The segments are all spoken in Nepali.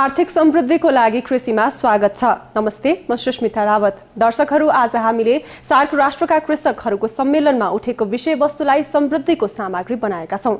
आर्थिक समृद्धिको लागि कृषिमा स्वागत छ। नमस्ते, म सुस्मिता रावत। दर्शकहरू, आज हामीले सार्क राष्ट्रका कृषकहरूको सम्मेलनमा उठेको विषयवस्तुलाई समृद्धिको सामग्री बनाएका छौं।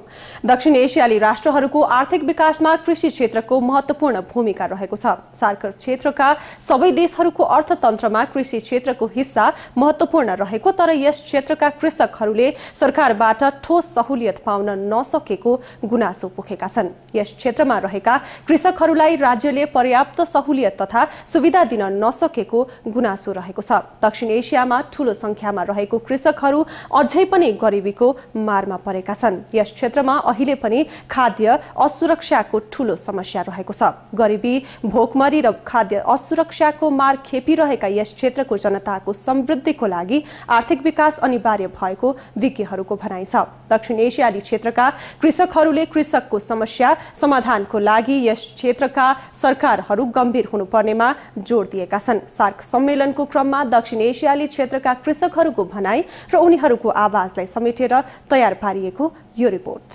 दक्षिण एसियाली राष्ट्रहरूको आर्थिक विकासमा कृषि क्षेत्रको महत्त्वपूर्ण भूमिका रहेको छ। सार्क क्षेत्रका सबै देशहरूको अर्थतन्त्रमा कृषि क्षेत्रको हिस्सा महत्त्वपूर्ण रहेको, तर यस क्षेत्रका कृषकहरूले सरकारबाट ठोस सहुलियत पाउन नसकेको गुनासो पोखेका छन्। यस क्षेत्रमा रहेका कृषकहरूलाई राज्यले पर्याप्त सहुलियत तथा सुविधा दिन नसकेको गुनासो रहेको छ। दक्षिण एसियामा ठूलो संख्यामा रहेको कृषकहरू अझै पनि गरिबीको मारमा परेका छन्। यस क्षेत्रमा अहिले पनि खाद्य असुरक्षाको ठूलो समस्या रहेको छ। गरिबी, भोकमरी र खाद्य असुरक्षाको मार खेपिरहेका यस क्षेत्रको जनताको समृद्धिको लागि आर्थिक विकास अनिवार्य भएको विज्ञहरूको भनाइ छ। दक्षिण एसियाली क्षेत्रका कृषकहरूले कृषकको समस्या समाधानको लागि यस क्षेत्रका सरकारहरू गम्भीर हुनुपर्नेमा जोड दिएका छन्। सार्क सम्मेलनको क्रममा दक्षिण एसियाली क्षेत्रका कृषकहरूको भनाइ र उनीहरूको आवाजलाई समेटेर तयार पारिएको यो रिपोर्ट।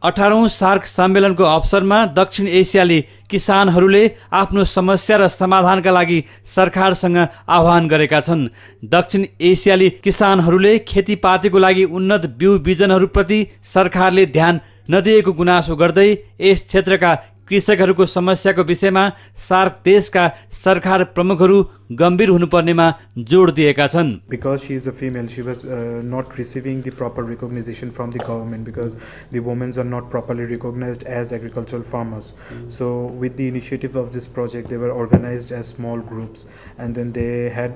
18औं सार्क सम्मेलनको अवसरमा दक्षिण एसियाली किसानहरूले आफ्नो समस्या र समाधानका लागि सरकारसँग आह्वान गरेका छन्। दक्षिण एसियाली किसानहरूले खेतीपातीको लागि उन्नत बिउ बिजनहरूप्रति सरकारले ध्यान नदिएको गुनासो गर्दै यस क्षेत्रका कृषकहरूको समस्याको विषयमा सार्क देशका सरकार प्रमुखहरू गम्भीर हुनुपर्नेमा जोड दिएका छन्। Because she is a female, she was not receiving the proper recognition from the government because the women are not properly recognized as agricultural farmers. So with the initiative of this project, they were organized as small groups, and then they had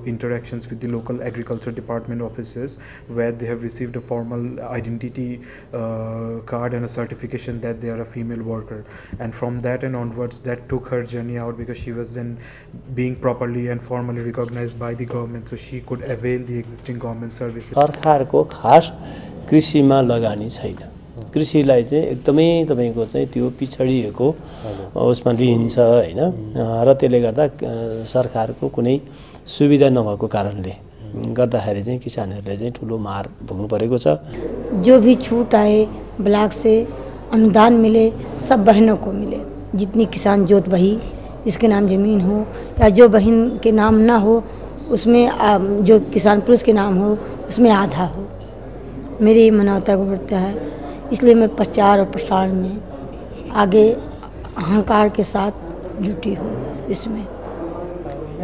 interactions with the local agriculture department offices where they have received a formal identity card and a certification that they are a female worker. And from that and onwards, that took her journey out because she was then being properly and formally recognized by the government, so she could avail the existing government services. सरकारको खास कृषिमा लगानी छैन। कृषिलाई चाहिँ एकदमै तपाईको चाहिँ त्यो पिछडिएको उसमा लिइन्छ हैन, र त्यसले गर्दा सरकारको कुनै सुविधा नभएको कारणले गर्दाखेरि चाहिँ किसानहरूले चाहिँ ठुलो मार भोग्नु परेको छ। जो भी छूट आए ब्लॉक से अनुदान मिले, सब बहनों को मिले। जितनी किसान जोत बही जिसके नाम ज़मीन हो या जो बहन के नाम ना हो उसमें जो किसान पुरुष के नाम हो उसमें आधा हो। मेरी ये मानवता को बढ़ता है, इसलिए मैं प्रचार और प्रसार में आगे अहंकार के साथ जुटी हूँ इसमें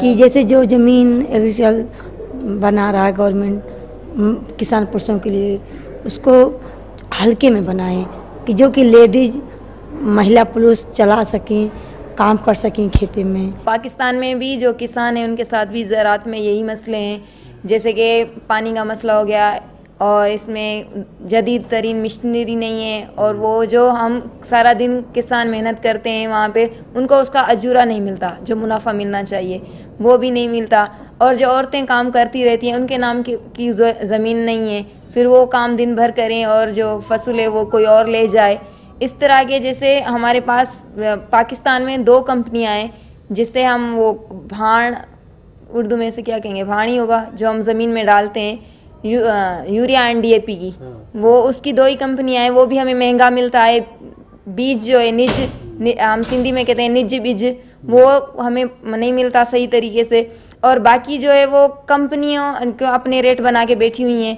कि जैसे जो ज़मीन एग्रीकल्चर बना रहा है गवर्नमेंट किसान पुरुषों के लिए, उसको हल्के में बनाएं कि जो कि लेडीज महिला पुरुष चला सकें, काम कर सकें खेती में। पाकिस्तान में भी जो किसान हैं उनके साथ भी ज़राअत में यही मसले हैं, जैसे कि पानी का मसला हो गया और इसमें जदीद तरीन मशीनरी नहीं है, और वो जो हम सारा दिन किसान मेहनत करते हैं वहाँ पे उनको उसका अजूरा नहीं मिलता, जो मुनाफा मिलना चाहिए वो भी नहीं मिलता। और जो औरतें काम करती रहती हैं उनके नाम की ज़मीन नहीं है, फिर वो काम दिन भर करें और जो फसल है वो कोई और ले जाए। इस तरह के जैसे हमारे पास पाकिस्तान में 2 कंपनियां हैं जिससे हम वो भाण, उर्दू में से क्या कहेंगे, भाणी होगा, जो हम ज़मीन में डालते हैं यूरिया एंड DAP की, वो उसकी 2 ही कंपनियां हैं। वो भी हमें महंगा मिलता है। बीज जो है निज, हम सिंधी में कहते हैं निज बीज, वो हमें नहीं मिलता सही तरीके से। और बाकी जो है वो कंपनियों को अपने रेट बना के बैठी हुई हैं।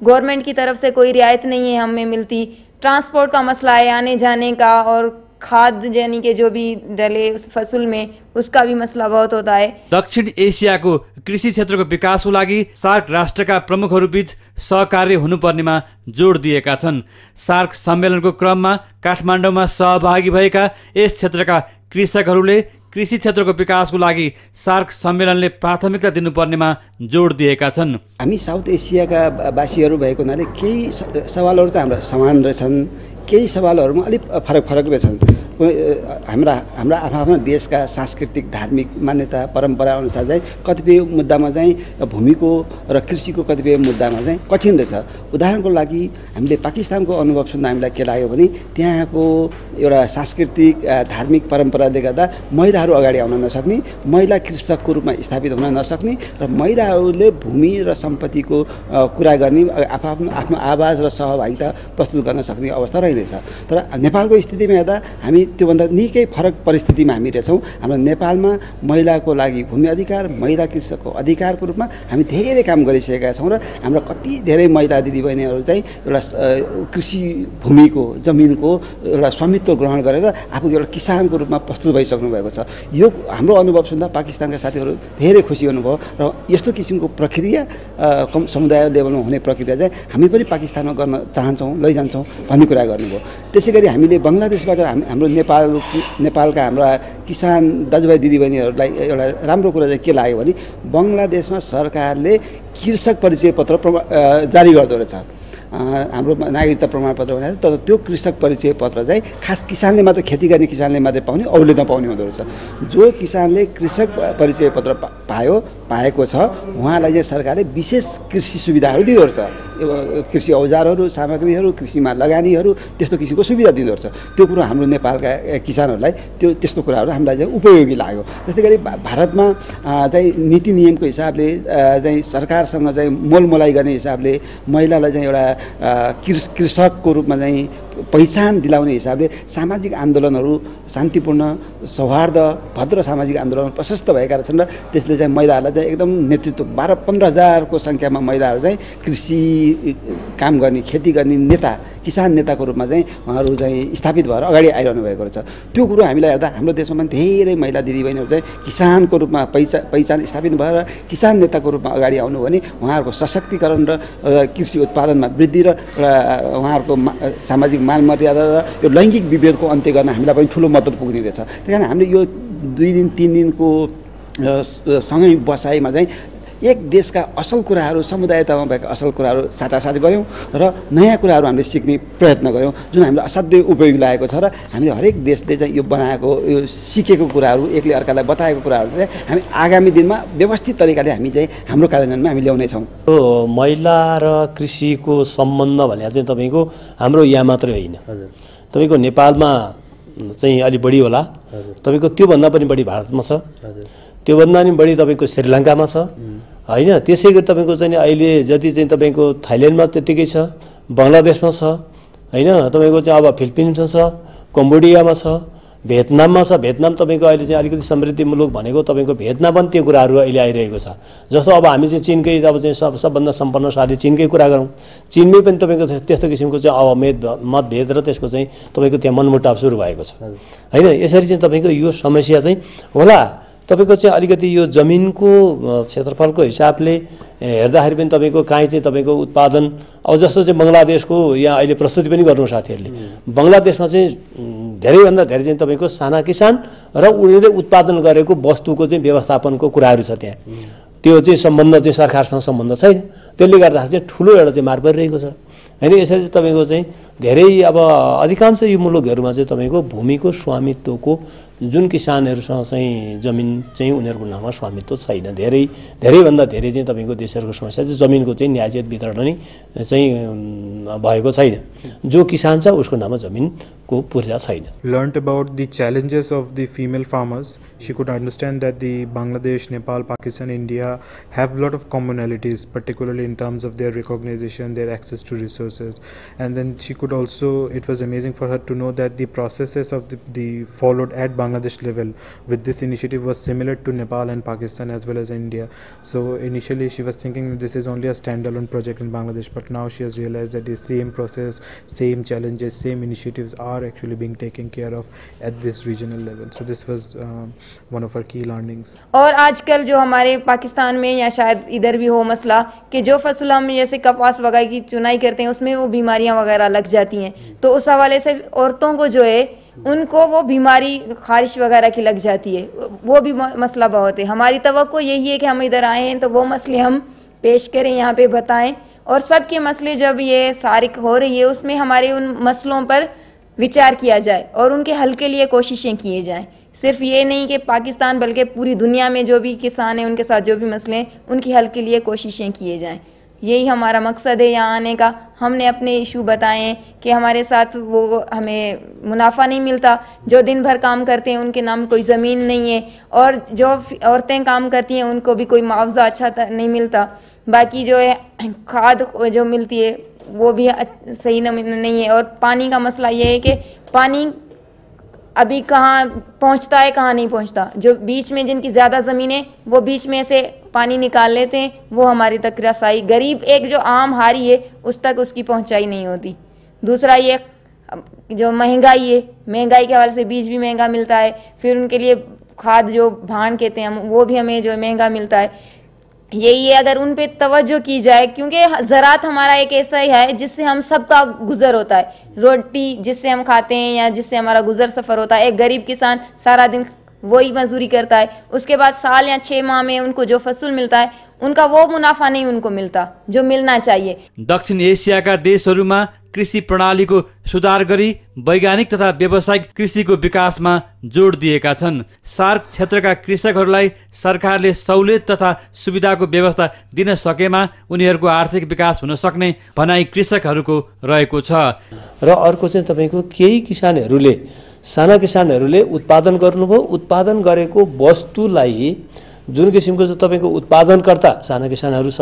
गवर्नमेंट की तरफ से कोई रियायत नहीं है हमें मिलती। ट्रांसपोर्ट का मसला है आने जाने का, और खाद यानी कि जो भी डले फसल में उसका भी मसला बहुत होता है। दक्षिण एसियाको कृषि क्षेत्रको विकासको लागि सार्क राष्ट्रका प्रमुखहरूबीच सहकार्य हुनुपर्नेमा जोड दिएका छन्। सार्क सम्मेलनको क्रममा काठमाडौँमा सहभागी भएका यस क्षेत्रका कृषकहरूले कृषि क्षेत्रको विकासको लागि सार्क सम्मेलनले प्राथमिकता दिनुपर्नेमा जोड दिएका छन्। हामी साउथ एसियाका वासीहरू भएको हुनाले केही सवालहरू त हाम्रा समान रहेछन्, केही सवालहरूमा अलिक फरक रहेछन्। हाम्रा आफ्ना देशका सांस्कृतिक धार्मिक मान्यता परम्परा अनुसार चाहिँ कतिपय मुद्दामा चाहिँ भूमिको र कृषिको कतिपय मुद्दामा चाहिँ कठिन रहेछ। उदाहरणको लागि हामीले पाकिस्तानको अनुभव सुन्दा हामीलाई के लाग्यो भने त्यहाँको एउटा सांस्कृतिक धार्मिक परम्पराले गर्दा महिलाहरू अगाडि आउन नसक्ने, महिला कृषकको रूपमा स्थापित हुन नसक्ने र महिलाहरूले भूमि र सम्पत्तिको कुरा गर्ने आफ्नो आवाज र सहभागिता प्रस्तुत गर्न सक्ने अवस्था रहिरहेछ। तर नेपालको स्थितिमा हेर्दा हामी त्योभन्दा निकै फरक परिस्थितिमा हामी रहेछौँ। हाम्रो नेपालमा महिलाको लागि भूमि अधिकार, महिला कृषकको अधिकारको रूपमा हामी धेरै काम गरिसकेका छौँ र हाम्रा कति धेरै महिला दिदीबहिनीहरू चाहिँ एउटा कृषि भूमिको जमिनको एउटा स्वामित्व ग्रहण गरेर आफू एउटा किसानको रूपमा प्रस्तुत भइसक्नु भएको छ। यो हाम्रो अनुभव सुन्दा पाकिस्तानका साथीहरू धेरै खुसी हुनुभयो र यस्तो किसिमको प्रक्रिया समुदाय लेभलमा हुने प्रक्रिया चाहिँ हामी पनि पाकिस्तानमा गर्न चाहन्छौँ, लैजान्छौँ भन्ने कुरा गर्नुभयो। त्यसै गरी हामीले बङ्गलादेशबाट हाम्रो नेपालका हाम्रा किसान दाजुभाइ दिदीबहिनीहरूलाई एउटा राम्रो कुरा चाहिँ के लाग्यो भने बङ्गलादेशमा सरकारले कृषक परिचय पत्र जारी गर्दो रहेछ। हाम्रो नागरिकता प्रमाणपत्र भनेर, तर त्यो कृषक परिचय पत्र चाहिँ खास किसानले मात्र, खेती गर्ने किसानले मात्रै पाउने, अरूले नपाउने हुँदो रहेछ। जो किसानले कृषक परिचय पत्र पाएको छ उहाँलाई चाहिँ सरकारले विशेष कृषि सुविधाहरू दिँदो रहेछ। कृषि औजारहरू, सामग्रीहरू, कृषिमा लगानीहरू, त्यस्तो किसिमको सुविधा दिँदो रहेछ। त्यो कुरो हाम्रो नेपालका किसानहरूलाई त्यस्तो कुराहरू हामीलाई चाहिँ उपयोगी लाग्यो। त्यस्तै गरी भारतमा चाहिँ नीति नियमको हिसाबले चाहिँ सरकारसँग चाहिँ मोलमोलाई गर्ने हिसाबले महिलालाई चाहिँ एउटा कृषकको रूपमा चाहिँ पहिचान दिलाउने हिसाबले सामाजिक आन्दोलनहरू शान्तिपूर्ण, सौहार्द, भद्र सामाजिक आन्दोलन प्रशस्त भएका छन् र त्यसले चाहिँ महिलाहरूलाई चाहिँ एकदम नेतृत्व 12-15 हजारको सङ्ख्यामा महिलाहरू चाहिँ कृषि काम गर्ने, खेती गर्ने नेता, किसान नेताको रूपमा चाहिँ उहाँहरू चाहिँ स्थापित भएर अगाडि आइरहनु भएको रहेछ। त्यो कुरो हामीलाई हेर्दा हाम्रो देशमा पनि धेरै महिला दिदीबहिनीहरू चाहिँ किसानको रूपमा पहिचान स्थापित भएर किसान नेताको रूपमा अगाडि आउनु भने उहाँहरूको सशक्तिकरण र कृषि उत्पादनमा वृद्धि र उहाँहरूको सामाजिक मान मर्यादा र यो लैङ्गिक विभेदको अन्त्य गर्न हामीलाई पनि ठुलो मद्दत पुग्ने रहेछ। त्यही कारण हामीले यो 2 दिन 3 दिनको सँगै बसाइमा चाहिँ एक देशका असल कुराहरू, समुदायतामा भएका असल कुराहरू साटासाट गऱ्यौँ र नयाँ कुराहरू हामीले सिक्ने प्रयत्न गऱ्यौँ, जुन हामीलाई असाध्यै उपयोगी लागेको छ। र हामीले हरेक देशले चाहिँ यो बनाएको, यो सिकेको कुराहरू, एकले अर्कालाई बताएको कुराहरू चाहिँ हामी आगामी दिनमा व्यवस्थित तरिकाले हामी चाहिँ हाम्रो कार्यान्वयनमा हामी ल्याउनेछौँ। महिला र कृषिको सम्बन्ध भने चाहिँ तपाईँको हाम्रो यहाँ मात्रै होइन, तपाईँको नेपालमा चाहिँ अलिक बढी होला, तपाईँको त्योभन्दा पनि बढी भारतमा छ, त्योभन्दा पनि बढी तपाईँको श्रीलङ्कामा छ होइन। त्यसै गरी तपाईँको चाहिँ अहिले जति चाहिँ तपाईँको थाइल्यान्डमा त्यत्तिकै छ, बङ्गलादेशमा छ होइन, तपाईँको चाहिँ अब फिलिपिन्समा छ, कम्बोडियामा छ, भियतनाममा छ। भियतनाम तपाईँको अहिले चाहिँ अलिकति समृद्धि मुलुक भनेको तपाईँको भियतनाम पनि त्यो कुराहरू अहिले आइरहेको छ। जस्तो अब हामी चाहिँ चिनकै अब चाहिँ सबभन्दा सम्पन्नशाली चिनकै कुरा गरौँ, चिनमै पनि तपाईँको त्यस्तो किसिमको चाहिँ मतभेद र त्यसको चाहिँ तपाईँको त्यहाँ मनमुटाव सुरु भएको छ होइन। यसरी चाहिँ तपाईँको यो समस्या चाहिँ होला। तपाईँको चाहिँ अलिकति यो जमिनको क्षेत्रफलको हिसाबले हेर्दाखेरि पनि तपाईँको काहीँ चाहिँ तपाईँको उत्पादन अब जस्तो चाहिँ बङ्गलादेशको यहाँ अहिले प्रस्तुति पनि गर्नु साथीहरूले, बङ्गलादेशमा चाहिँ धेरैभन्दा धेरै चाहिँ तपाईँको साना किसान र उनीहरूले उत्पादन गरेको वस्तुको चाहिँ व्यवस्थापनको कुराहरू छ त्यहाँ। त्यो चाहिँ सम्बन्ध चाहिँ सरकारसँग सम्बन्ध छैन, त्यसले गर्दाखेरि चाहिँ ठुलो एउटा चाहिँ मार परिरहेको छ होइन। यसरी चाहिँ तपाईँको चाहिँ धेरै अब अधिकांश यो मुलुकहरूमा चाहिँ तपाईँको भूमिको स्वामित्वको जुन किसानहरूसँग चाहिँ जमिन चाहिँ उनीहरूको नाममा स्वामित्व छैन, धेरैभन्दा धेरै चाहिँ तपाईँको देशहरूको समस्या चाहिँ जमिनको चाहिँ न्यायोचित वितरण नै चाहिँ भएको छैन। जो किसान छ उसको नाममा जमिनको पूर्जा छैन। Learned about the challenges of the female farmers. She could understand that the Bangladesh, Nepal, Pakistan, India have a lot of commonalities, particularly in terms of their recognition, their access to resources. And then she could also, it was amazing for her to know that the processes of the followed at Bangladesh level with this initiative was similar to Nepal and Pakistan as well as India. So initially she was thinking that this is only a standalone project in Bangladesh, but now she has realized that the same process, same challenges, same initiatives are actually being taken care of at this regional level. So this was one of our key learnings. और आजकल जो हमारे पाकिस्तान में या शायद इधर भी हो मसला कि जो फसल हम जैसे कपास वगैरह की चुनाई करते हैं उसमें वो बीमारियां वगैरह लग जाती हैं, तो उस हवाले से औरतों को जो है उनको वो बीमारी खारिश वगैरह की लग जाती है, वो भी मसला बहुत है। हमारी तवक्को यही है कि हम इधर आए हैं तो वो मसले हम पेश करें, यहाँ पे बताएं, और सबके मसले जब ये सारिक हो रही है उसमें हमारे उन मसलों पर विचार किया जाए और उनके हल के लिए कोशिशें किए जाएं। सिर्फ ये नहीं कि पाकिस्तान बल्कि पूरी दुनिया में जो भी किसान हैं उनके साथ जो भी मसले हैं उनकी हल के लिए कोशिशें किए जाएं। यही हमारा मकसद है यहाँ आने का। हमने अपने इशू बताए हैं कि हमारे साथ वो हमें मुनाफा नहीं मिलता, जो दिन भर काम करते हैं उनके नाम कोई ज़मीन नहीं है, और जो औरतें काम करती हैं उनको भी कोई मुआवजा अच्छा नहीं मिलता। बाकी जो है खाद जो मिलती है वो भी सही नहीं है, और पानी का मसला ये है कि पानी अभी कहाँ पहुंचता है कहाँ नहीं पहुंचता। जो बीच में जिनकी ज़्यादा ज़मीन है वो बीच में से पानी निकाल लेते हैं, वो हमारी तक रसाई, गरीब एक जो आम हारी है उस तक उसकी पहुंचाई नहीं होती। दूसरा ये जो महंगाई है, महंगाई के हवाले से बीज भी महंगा मिलता है, फिर उनके लिए खाद जो भान कहते हैं हम, वो भी हमें जो महंगा मिलता है। यही है, अगर उन पे तवज्जो की जाए, क्योंकि ज़रात हमारा एक ऐसा ही है जिससे हम सबका गुजर होता है। रोटी जिससे हम खाते हैं या जिससे हमारा गुजर सफ़र होता है। एक गरीब किसान सारा दिन वही मजदूरी करता है, उसके बाद साल या 6 माह में उनको जो फसल मिलता है उनका वो मुनाफा नहीं उनको मिलता जो मिलना चाहिए। दक्षिण एसियाका देशहरूमा कृषि प्रणालीको सुधार गरी वैज्ञानिक तथा व्यावसायिक कृषिको विकासमा जोड दिएका छन्। सार्क क्षेत्रका कृषकहरूलाई सरकारले सहुलियत तथा सुविधाको व्यवस्था दिन सकेमा उनीहरूको आर्थिक विकास हुन सक्ने भनाइ कृषकहरूको रहेको छ। र अर्को चाहिँ तपाईको केही किसानहरूले, साना किसानहरूले उत्पादन गर्नुभयो, उत्पादन गरेको वस्तुलाई जुन किसिमको चाहिँ तपाईको उत्पादनकर्ता साना किसानहरू छ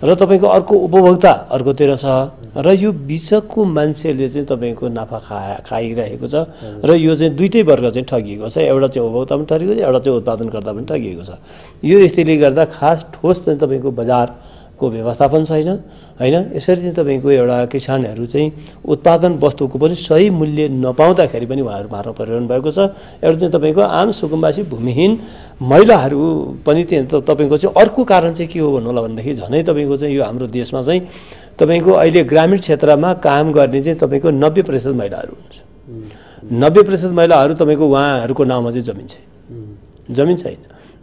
र तपाईको अर्को उपभोक्ता अर्कोतिर छ, र यो बिचको मान्छेले चाहिँ तपाईको नाफा खाइरहेको छ, र यो चाहिँ दुईटै वर्ग चाहिँ ठगिएको छ। एउटा चाहिँ उपभोक्ता पनि ठगिएको छ, एउटा चाहिँ उत्पादनकर्ता पनि ठगिएको छ। यो स्थितिले गर्दा खास ठोस चाहिँ तपाईको बजारको व्यवस्थापन छैन हैन। यसरी चाहिँ तपाईको एउटा किसानहरू चाहिँ उत्पादन वस्तुको पनि सही मूल्य नपाउँदाखेरि पनि उहाँहरू मार्न परिरहनु भएको छ। एउटा चाहिँ तपाईको आम सुकुम्बासी भूमिहीन महिलाहरू पनि तपाईको चाहिँ अर्को कारण चाहिँ के हो भन्नु होला भनेदेखि झनै तपाईको चाहिँ यो हाम्रो देशमा चाहिँ तपाईको अहिले ग्रामीण क्षेत्रमा काम गर्ने चाहिँ तपाईको 90% महिलाहरू हुनुहुन्छ। 90% महिलाहरू तपाईको उहाँहरूको नाममा चाहिँ जमिन छैन।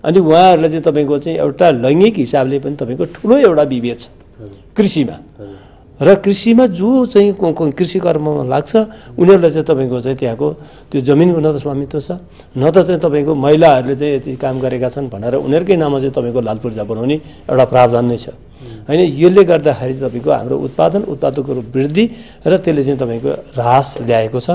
अनि उहाँहरूलाई चाहिँ तपाईको चाहिँ एउटा लैङ्गिक हिसाबले पनि तपाईको ठुलो एउटा विभेद छ कृषिमा। र कृषिमा जो चाहिँ कृषि कर्ममा लाग्छ उनीहरूलाई चाहिँ तपाईको चाहिँ त्यहाँको त्यो जमिनको न त स्वामित्व छ, न त चाहिँ तपाईको महिलाहरूले चाहिँ यति काम गरेका छन् भनेर उनीहरूकै नाममा चाहिँ तपाईको लाल पूर्जा बनाउने एउटा प्रावधान नै छ हैन। यसले गर्दाखेरि तपाईको हाम्रो उत्पादनको वृद्धि र त्यसले चाहिँ तपाईको ह्रास ल्याएको छ।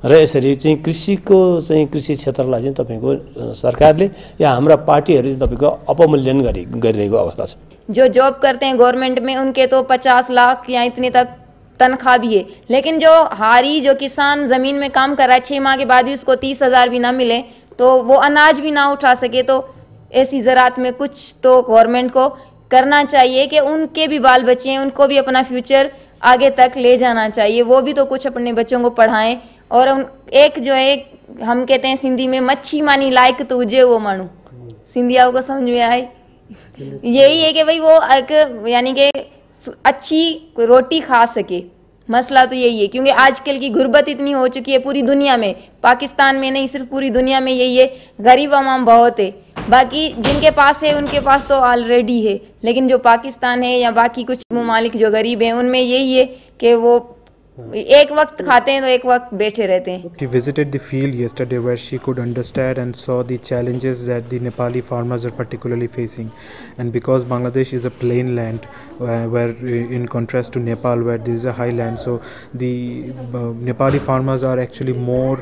र यसरी चाहिँ कृषि क्षेत्रलाई चाहिँ तपाईको सरकारले या हाम्रा पार्टीहरूले तपाईको अपमूल्यन गरिरहेको अवस्था छ। जो जॉब करते हैं गवर्नमेंट में उनके तो 50 लाख या इतने तक तनख्वाह भी है, लेकिन जो हारी जो किसान ज़मीन में काम कर रहा है 6 माह के बाद भी उसको 30,000 भी ना मिले तो वो अनाज भी ना उठा सके, तो ऐसी ज़रात में कुछ तो गवर्नमेंट को करना चाहिए कि उनके भी बाल बच्चे हैं, उनको भी अपना फ्यूचर आगे तक ले जाना चाहिए। वो भी तो कुछ अपने बच्चों को पढ़ाएं। और एक जो है हम कहते हैं सिंधी में मच्छी मानी लायक तुझे वो मानू, सिंधियाओं को समझ में आए यही है कि भाई वो एक यानी कि अच्छी रोटी खा सके। मसला तो यही है, क्योंकि आजकल की गुर्बत इतनी हो चुकी है पूरी दुनिया में, पाकिस्तान में नहीं सिर्फ पूरी दुनिया में यही है। गरीब अवाम बहुत है, बाकी जिनके पास है उनके पास तो ऑलरेडी है, लेकिन जो पाकिस्तान है या बाकी कुछ ममालिक जो गरीब हैं उनमें यही है कि वो एक वक्त खाते हैं तो एक वक्त बैठे रहते हैं। She visited the field yesterday where she could understand and saw the challenges that the Nepali farmers are particularly facing, and because Bangladesh is a plain land where in contrast to Nepal where there is a highland, so the Nepali farmers are actually more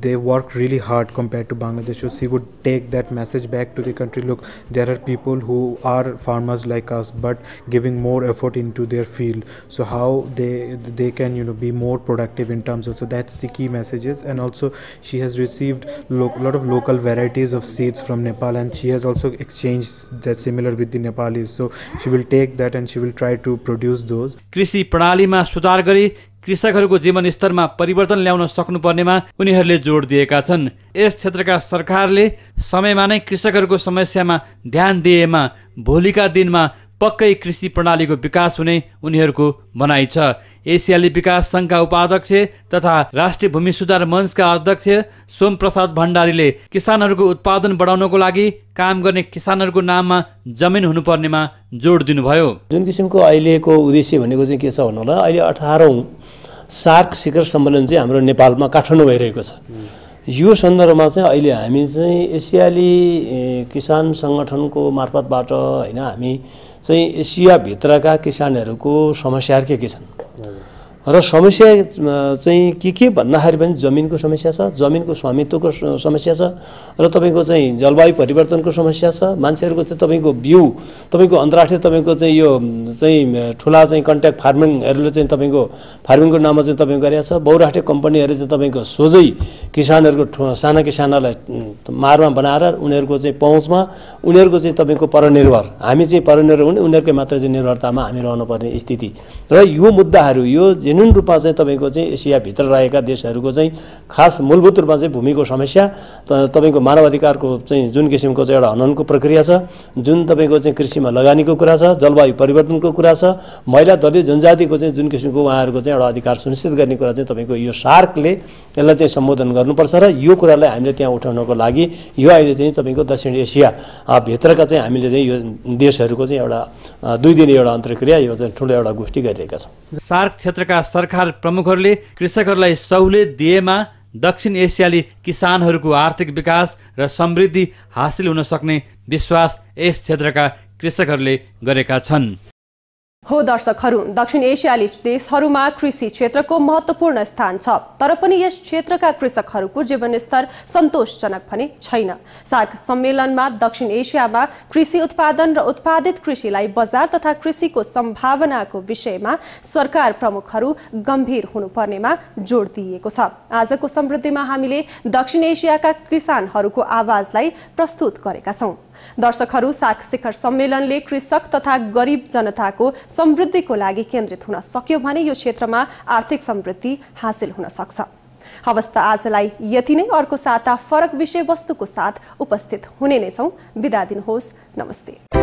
they work really hard compared to Bangladesh. So she would take that message back to the country. Look, there are people who are farmers like us but giving more effort into their field, so how they can be more productive in terms of, so that's the key messages. And also she has received lot of local varieties of seeds from Nepal, and she has also exchanged that similar with the Nepalis, so she will take that and she will try to produce those. कृषि प्रणालीमा सुधार गरी कृषकहरूको जीवन स्तरमा परिवर्तन ल्याउन सक्नुपर्नेमा उनीहरूले जोड दिएका छन्। यस क्षेत्रका सरकारले समयमा नै कृषकहरूको समस्यामा ध्यान दिएमा भोलिका दिनमा पक्कै कृषि प्रणालीको विकास हुने उनीहरूको भनाइ छ। एसियाली विकास सङ्घका उपाध्यक्ष तथा राष्ट्रिय भूमि सुधार मञ्चका अध्यक्ष सोम प्रसाद भण्डारीले किसानहरूको उत्पादन बढाउनको लागि काम गर्ने किसानहरूको नाममा जमिन हुनुपर्नेमा जोड दिनुभयो। जुन किसिमको अहिलेको उद्देश्य भनेको चाहिँ के छ भन्नु होला, अहिले 18औं सार्क शिखर सम्मेलन चाहिँ हाम्रो नेपालमा काठमाडौँ भइरहेको छ। यो सन्दर्भमा चाहिँ अहिले हामी चाहिँ एसियाली किसान सङ्गठनको मार्फतबाट हैन हामी चाहिँ एसियाभित्रका किसानहरूको समस्याहरू के छन् र समस्या चाहिँ के भन्दाखेरि पनि जमिनको समस्या छ, जमिनको स्वामित्वको समस्या छ र तपाईँको चाहिँ जलवायु परिवर्तनको समस्या छ। मान्छेहरूको चाहिँ तपाईँको बिउ, तपाईँको अन्तर्राष्ट्रिय तपाईँको चाहिँ यो चाहिँ ठुला चाहिँ कन्ट्याक्ट फार्मिङहरूले चाहिँ तपाईँको फार्मिङको नाममा चाहिँ तपाईँको गरेको छ। बहुराष्ट्रिय कम्पनीहरू चाहिँ तपाईँको सोझै किसानहरूको साना किसानहरूलाई मारमा बनाएर उनीहरूको चाहिँ पहुँचमा उनीहरूको चाहिँ तपाईँको परनिर्भर, हामी चाहिँ परनिर्भर हुने, उनीहरूकै मात्र चाहिँ निर्भरतामा हामी रहनुपर्ने स्थिति र यो मुद्दाहरू यो जेन्युन रूपमा चाहिँ तपाईँको चाहिँ एसियाभित्र रहेका देशहरूको चाहिँ खास मूलभूत रूपमा चाहिँ भूमिको समस्या, तपाईँको मानवाधिकारको चाहिँ जुन किसिमको चाहिँ एउटा हननको प्रक्रिया छ, जुन तपाईँको चाहिँ कृषिमा लगानीको कुरा छ, जलवायु परिवर्तनको कुरा छ, महिला दलित जनजातिको चाहिँ जुन किसिमको उहाँहरूको चाहिँ एउटा अधिकार सुनिश्चित गर्ने कुरा चाहिँ तपाईँको यो सार्कले यसलाई चाहिँ सम्बोधन गर्नुपर्छ र यो कुरालाई हामीले त्यहाँ उठाउनको लागि यो अहिले चाहिँ तपाईँको दक्षिण एसिया भित्रका चाहिँ हामीले चाहिँ यो देशहरूको चाहिँ एउटा 2 दिने एउटा अन्तर्क्रिया यो चाहिँ ठुलो एउटा गोष्ठी गरिरहेका छौँ। सार्क क्षेत्रका सरकार प्रमुखहरूले कृषकहरूलाई सहुलियत दिएमा दक्षिण एसियाली किसानहरूको आर्थिक विकास र समृद्धि हासिल हुन सक्ने विश्वास यस क्षेत्रका कृषकहरूले गरेका छन्। हो दर्शकहरू, दक्षिण एसियाली देशहरूमा कृषि क्षेत्रको महत्त्वपूर्ण स्थान छ, तर पनि यस क्षेत्रका कृषकहरूको जीवनस्तर सन्तोषजनक भने छैन। सार्क सम्मेलनमा दक्षिण एसियामा कृषि उत्पादन र उत्पादित कृषिलाई बजार तथा कृषिको सम्भावनाको विषयमा सरकार प्रमुखहरू गम्भीर हुनुपर्नेमा जोड दिइएको छ। आजको समृद्धिमा हामीले दक्षिण एसियाका किसानहरूको आवाजलाई प्रस्तुत गरेका छौँ। दर्शकहरू, सार्क शिखर सम्मेलनले कृषक तथा गरिब जनताको समृद्धिको लागि केन्द्रित हुन सक्यो भने यो क्षेत्रमा आर्थिक समृद्धि हासिल हुन सक्छ। हवस् त आजलाई यति नै। अर्को साता फरक विषयवस्तुको साथ उपस्थित हुने नै छौँ। बिदा दिनुहोस्। नमस्ते।